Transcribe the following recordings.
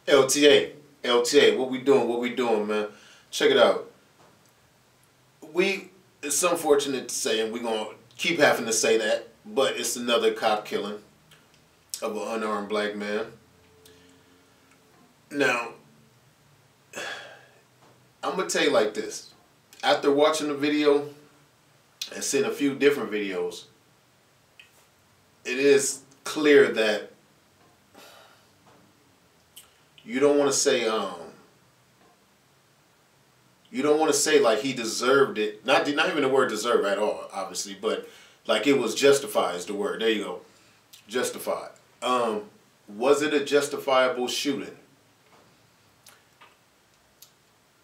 LTA, LTA, what we doing, man? Check it out. It's unfortunate to say, and we're going to keep having to say that, but it's another cop killing of an unarmed black man. Now, I'm going to tell you like this. After watching the video and seeing a few different videos, it is clear that you don't want to say like he deserved it. Not even the word deserve at all, obviously, but like it was justified is the word. There you go. Justified. Was it a justifiable shooting?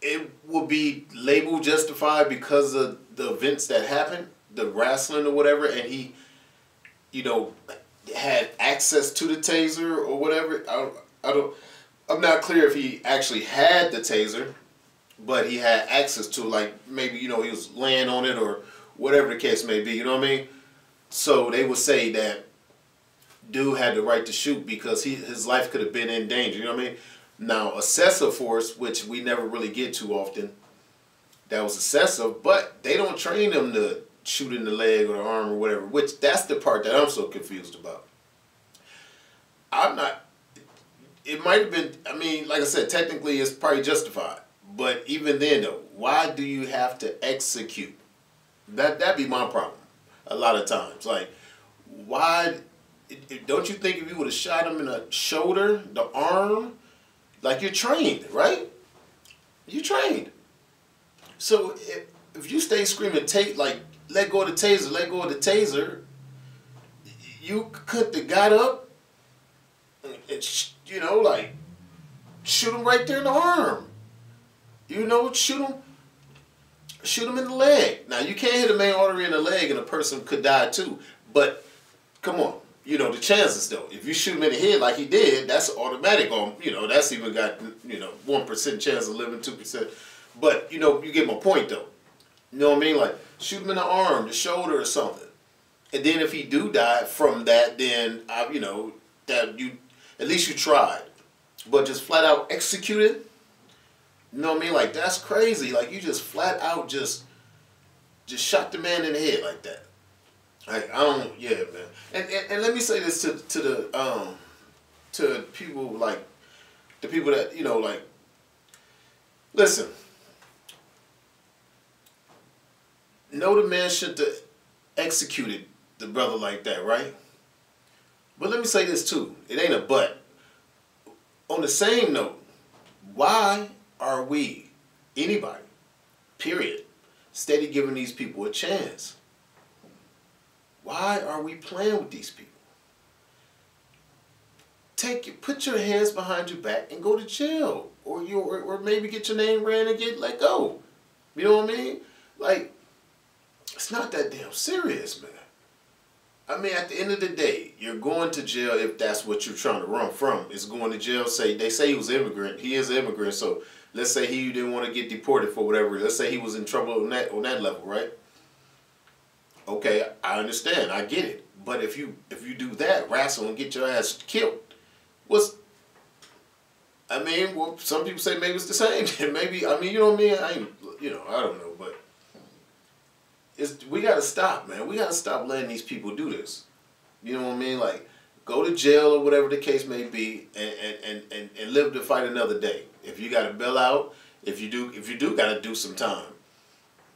It will be labeled justified because of the events that happened, the wrestling or whatever, and he, you know, had access to the taser or whatever. I'm not clear if he actually had the taser, but he had access to, like, maybe, you know, he was laying on it or whatever the case may be, you know what I mean? So they would say that dude had the right to shoot because his life could have been in danger, you know what I mean? Now, excessive force, which we never really get too often, that was excessive, but they don't train them to shoot in the leg or the arm or whatever, which that's the part that I'm so confused about. It might have been, I mean, like I said, technically it's probably justified. But even then, though, why do you have to execute? That'd be my problem a lot of times. Like, why, don't you think if you would have shot him in the shoulder, the arm, like you're trained, right? You trained. So if you stay screaming, like, let go of the taser, let go of the taser, you could have got up and, you know, like, shoot him right there in the arm. You know, shoot him in the leg. Now, you can't hit a main artery in the leg and a person could die too. But, come on. You know, the chances, though. If you shoot him in the head like he did, that's automatic. Or, you know, that's even got, you know, 1% chance of living, 2%. But, you know, you get my point, though. You know what I mean? Like, shoot him in the arm, the shoulder or something. And then if he do die from that, then, you know, that you, at least you tried. But just flat out execute it, you know what I mean? Like, that's crazy. Like, you just flat out just shot the man in the head like that. Like, I don't, yeah, man. And let me say this to people, like, the people that, you know, like, listen. No, the man shouldn't have executed the brother like that, right? But let me say this, too. It ain't a but. On the same note, why are we, anybody, period, steady giving these people a chance? Why are we playing with these people? Put your hands behind your back and go to jail, or maybe get your name ran and get let go. You know what I mean? Like, it's not that damn serious, man. I mean, at the end of the day, you're going to jail if that's what you're trying to run from. Is going to jail. They say he was an immigrant. He is an immigrant, so let's say he didn't want to get deported for whatever. Let's say he was in trouble on that level, right? Okay, I understand. I get it. But if you do that, wrestle and get your ass killed, I mean, well, some people say maybe it's the same. Maybe, I mean, you know what I mean? I don't know, but we got to stop, man. We got to stop letting these people do this. You know what I mean? Like, go to jail or whatever the case may be, and live to fight another day. If you got to bail out, if you do got to do some time.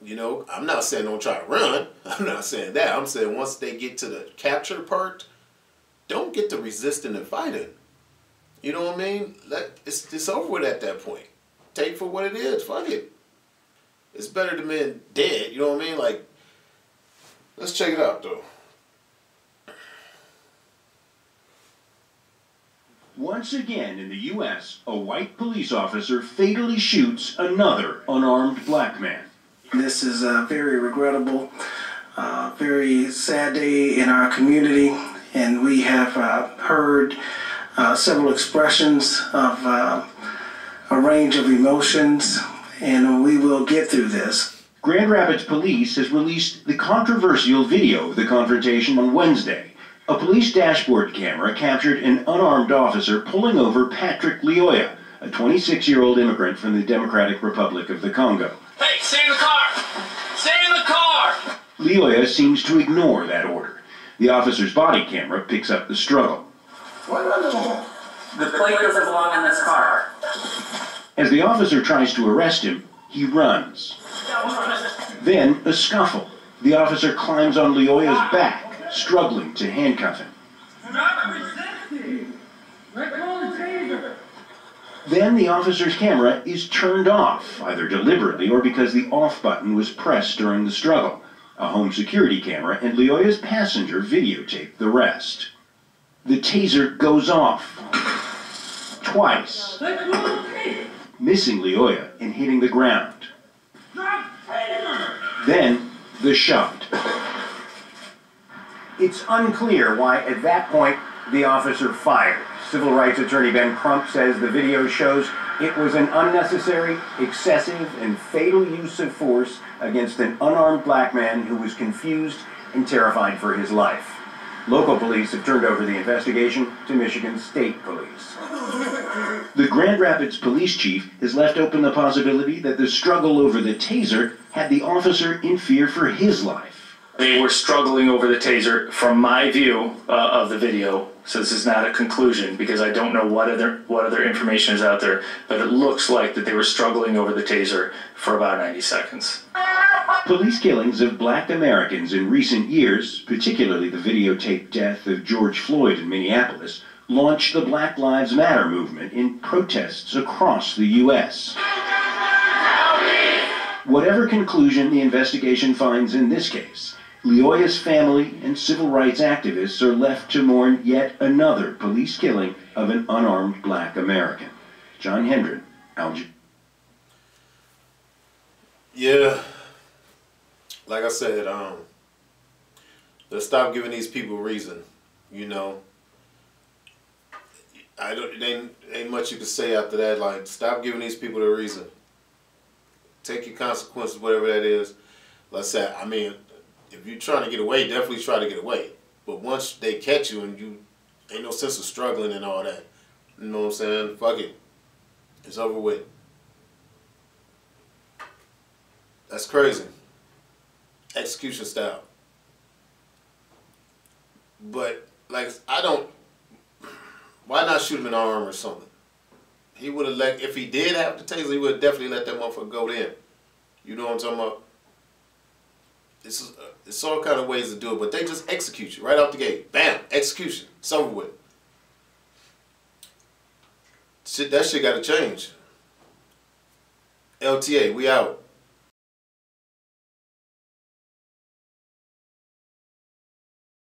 You know, I'm not saying don't try to run. I'm not saying that. I'm saying once they get to the capture part, don't get to resisting and fighting. You know what I mean? It's over with at that point. Take for what it is. Fuck it. It's better than being dead. You know what I mean? Like, let's check it out, though. Once again in the U.S., a white police officer fatally shoots another unarmed black man. This is a very regrettable, very sad day in our community, and we have heard several expressions of a range of emotions, and we will get through this. Grand Rapids Police has released the controversial video of the confrontation on Wednesday. A police dashboard camera captured an unarmed officer pulling over Patrick Lyoya, a 26-year-old immigrant from the Democratic Republic of the Congo. Hey, stay in the car! Stay in the car! Lyoya seems to ignore that order. The officer's body camera picks up the struggle. The plate doesn't belong in this car. As the officer tries to arrest him, he runs. Then a scuffle. The officer climbs on Lyoya's back, struggling to handcuff him. Then the officer's camera is turned off, either deliberately or because the off button was pressed during the struggle. A home security camera and Lyoya's passenger videotape the rest. The taser goes off. Twice. Missing Lyoya and hitting the ground. Then the shot. It's unclear why at that point the officer fired. Civil rights attorney Ben Crump says the video shows it was an unnecessary, excessive, and fatal use of force against an unarmed black man who was confused and terrified for his life. Local police have turned over the investigation to Michigan State Police. The Grand Rapids police chief has left open the possibility that the struggle over the taser had the officer in fear for his life. They were struggling over the taser from my view of the video, so this is not a conclusion because I don't know what other information is out there, but it looks like that they were struggling over the taser for about 90 seconds. Police killings of black Americans in recent years, particularly the videotaped death of George Floyd in Minneapolis, launched the Black Lives Matter movement in protests across the U.S. Whatever conclusion the investigation finds in this case, Lyoya's family and civil rights activists are left to mourn yet another police killing of an unarmed black American. John Hendren, Alger. Yeah, like I said, let's stop giving these people reason. You know, ain't much you can say after that. Like, stop giving these people the reason. Take your consequences, whatever that is. Like I said, I mean, if you're trying to get away, definitely try to get away. But once they catch you and you ain't no sense of struggling and all that, you know what I'm saying? Fuck it. It's over with. That's crazy. Execution style. But, like, why not shoot him in the arm or something? He would have if he did have the taser, he would have definitely let that motherfucker go then. You know what I'm talking about? It's all kind of ways to do it, but they just execute you right out the gate. Bam, execution. It's over with. That shit got to change. LTA, we out.